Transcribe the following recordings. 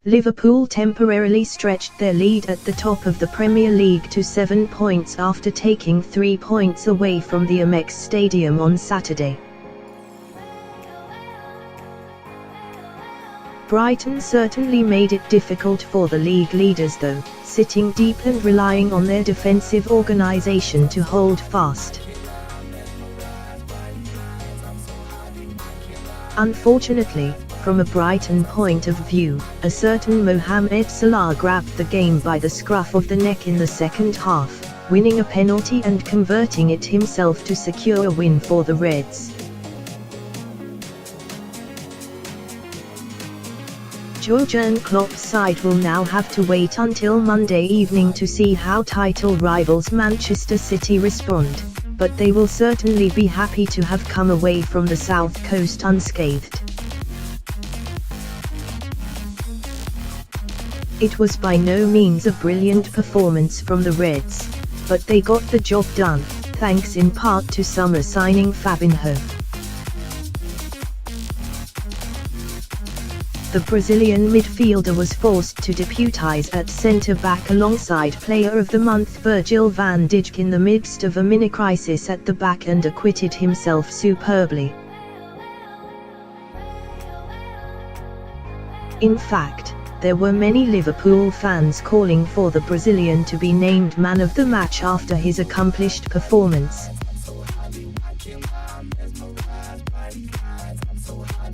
Liverpool temporarily stretched their lead at the top of the Premier League to 7 points after taking 3 points away from the Amex Stadium on Saturday. Brighton certainly made it difficult for the league leaders though, sitting deep and relying on their defensive organisation to hold fast. Unfortunately, from a Brighton point of view, a certain Mohamed Salah grabbed the game by the scruff of the neck in the second half, winning a penalty and converting it himself to secure a win for the Reds. Jurgen Klopp's side will now have to wait until Monday evening to see how title rivals Manchester City respond, but they will certainly be happy to have come away from the South Coast unscathed. It was by no means a brilliant performance from the Reds, but they got the job done, thanks in part to summer signing Fabinho. The Brazilian midfielder was forced to deputise at centre-back alongside Player of the Month Virgil van Dijk in the midst of a mini-crisis at the back and acquitted himself superbly. In fact, there were many Liverpool fans calling for the Brazilian to be named man of the match after his accomplished performance.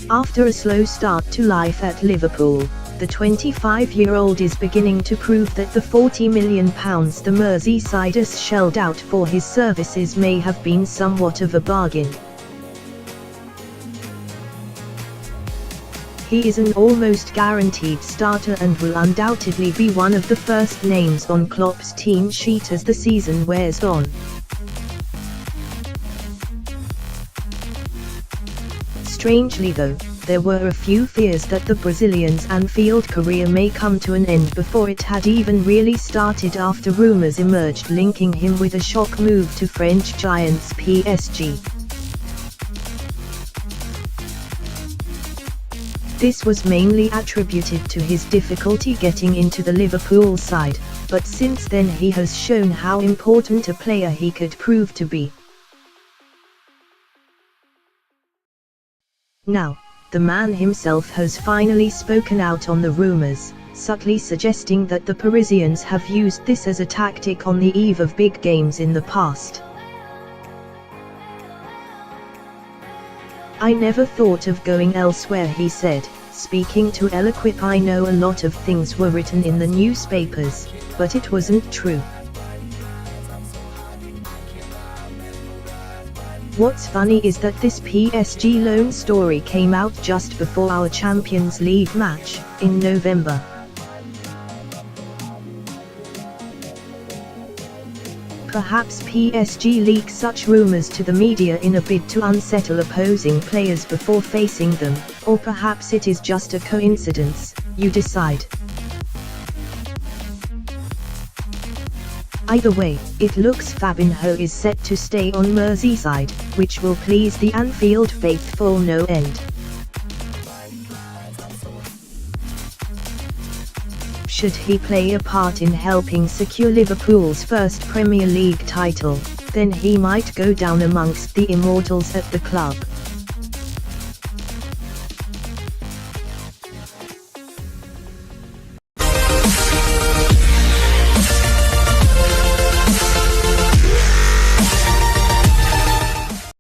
After a slow start to life at Liverpool, the 25-year-old is beginning to prove that the £40 million the Merseysiders shelled out for his services may have been somewhat of a bargain. He is an almost guaranteed starter and will undoubtedly be one of the first names on Klopp's team sheet as the season wears on. Strangely though, there were a few fears that the Brazilian's Anfield career may come to an end before it had even really started after rumours emerged linking him with a shock move to French giants PSG. This was mainly attributed to his difficulty getting into the Liverpool side, but since then he has shown how important a player he could prove to be. Now, the man himself has finally spoken out on the rumours, subtly suggesting that the Parisians have used this as a tactic on the eve of big games in the past. "I never thought of going elsewhere," he said, speaking to L'Equipe. "I know a lot of things were written in the newspapers, but it wasn't true. What's funny is that this PSG loan story came out just before our Champions League match, in November. Perhaps PSG leaks such rumours to the media in a bid to unsettle opposing players before facing them, or perhaps it is just a coincidence, you decide. Either way, it looks Fabinho is set to stay on Merseyside, which will please the Anfield faithful no end. Should he play a part in helping secure Liverpool's first Premier League title, then he might go down amongst the immortals at the club.